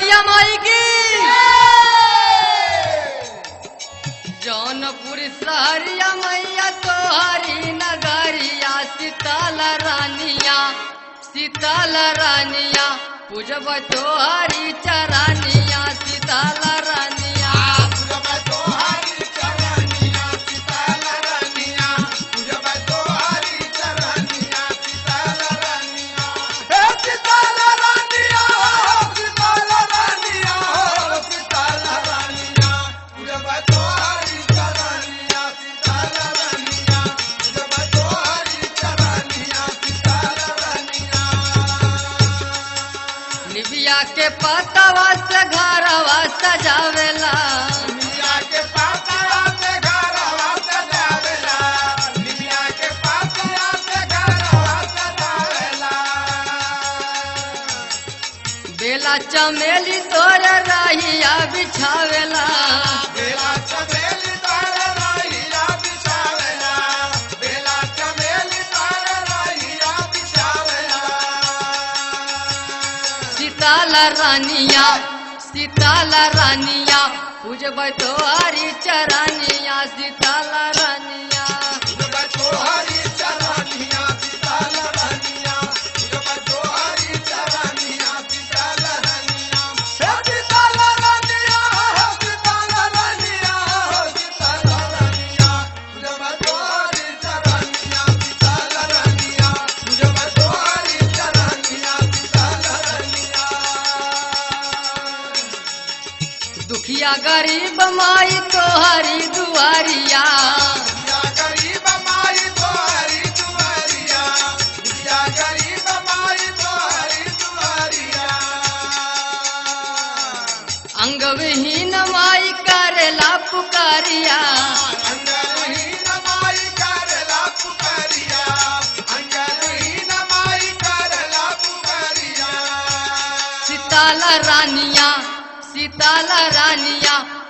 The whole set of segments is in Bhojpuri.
चौकिया माई की। जौनपुर सहरिया मैया तोहरी नगरिया शीतल रानिया पूजब तोहरी चरानिया शीतल रानिया। निबिया के पतवा से घरवा सजावेला, निबिया के पतवा से घरवा सजावेला, निबिया के पतवा से घरवा सजावेला। बेला चमेली तोरे रहिया बिछावेला, बेला चमेली तोरे रहिया बिछावेला, बेला चमेली तोरे रहिया बिछावेला। शीतल रानिया पूजब तोहरी चरानिया शीतल रानिया। पूजब तोहरी चरानिया शीतल रानिया, पूजब तोहरी चरानिया शीतल रानिया। हे शीतल रानिया, हे शीतल रानिया, हे शीतल रानिया, पूजब तोहरी चरानिया शीतल रानिया, पूजब तोहरी चरानिया शीतल रानिया। दुखिया गरीब माई तोहरी दुआरिया, दुखिया गरीब माई तोहरी दुआरिया, दुखिया गरीब माई तोहरी दुआरिया। अंगविहीन माई करेला पुकारिया, अंगहीन माई करेला पुकारिया, अंगहीन माई करेला पुकारिया। शीतल रानिया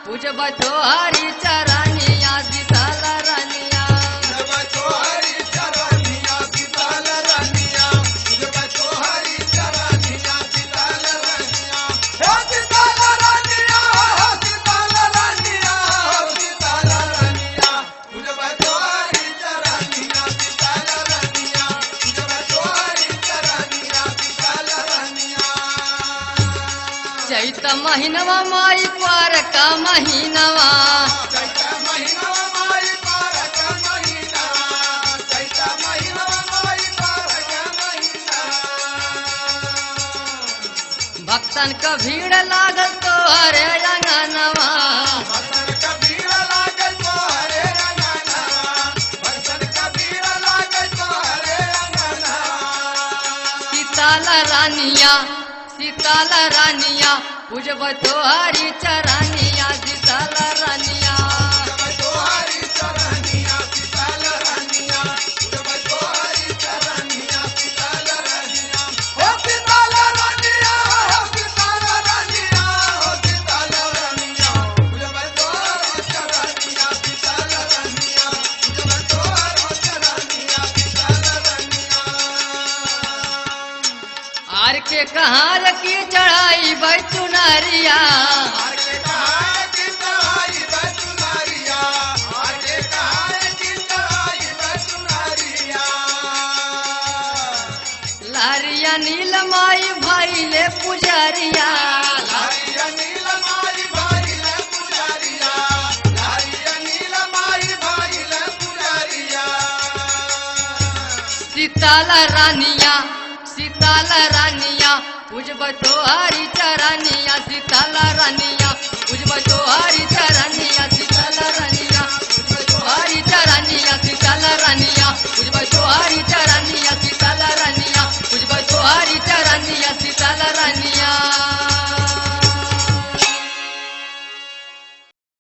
पूजब तोहरी चरानिया शीतल रानिया। पूजब तोहरी चरानिया शीतल रानिया, पूजब तोहरी चरानिया शीतल रानिया। हे शीतल रानिया, हे शीतल रानिया, हे शीतल रानिया, पूजब तोहरी चरानिया शीतल रानिया, पूजब तोहरी चरानिया शीतल रानिया। चैत महीनवा माई पर का महीनवा, चैत महीनवा माई पर का महीनवा, चैत महीनवा माई पर का महीनवा। भक्तन का भीड़ लागल तोहरे अंगनवा, भक्तन का भीड़ लागल तोहरे अंगनवा, भक्तन का भीड़ लागल तोहरे अंगनवा। शीतल रानिया पूजब तोहरी चरानिया शीतल रानिया। पूजब तोहरी चरानिया शीतल रानिया, पूजब तोहरी चरानिया शीतल रानिया। हो शीतल रानिया, हो शीतल रानिया, हो शीतल रानिया, पूजब तोहरी चरानिया शीतल रानिया, पूजब तोहरी चरानिया शीतल रानिया। आर के कहार की चढ़ाई चुनरिया, आर के कहार की चढ़ाई चुनरिया, आर के कहार की चढ़ाई चुनरिया। लारिया नील माई भइले पुजरिया, लारिया नील माई भइले पुजरिया, लारिया नील माई भइले पुजरिया। शीतल रानिया पूजब तोहरी चरानिया शीतल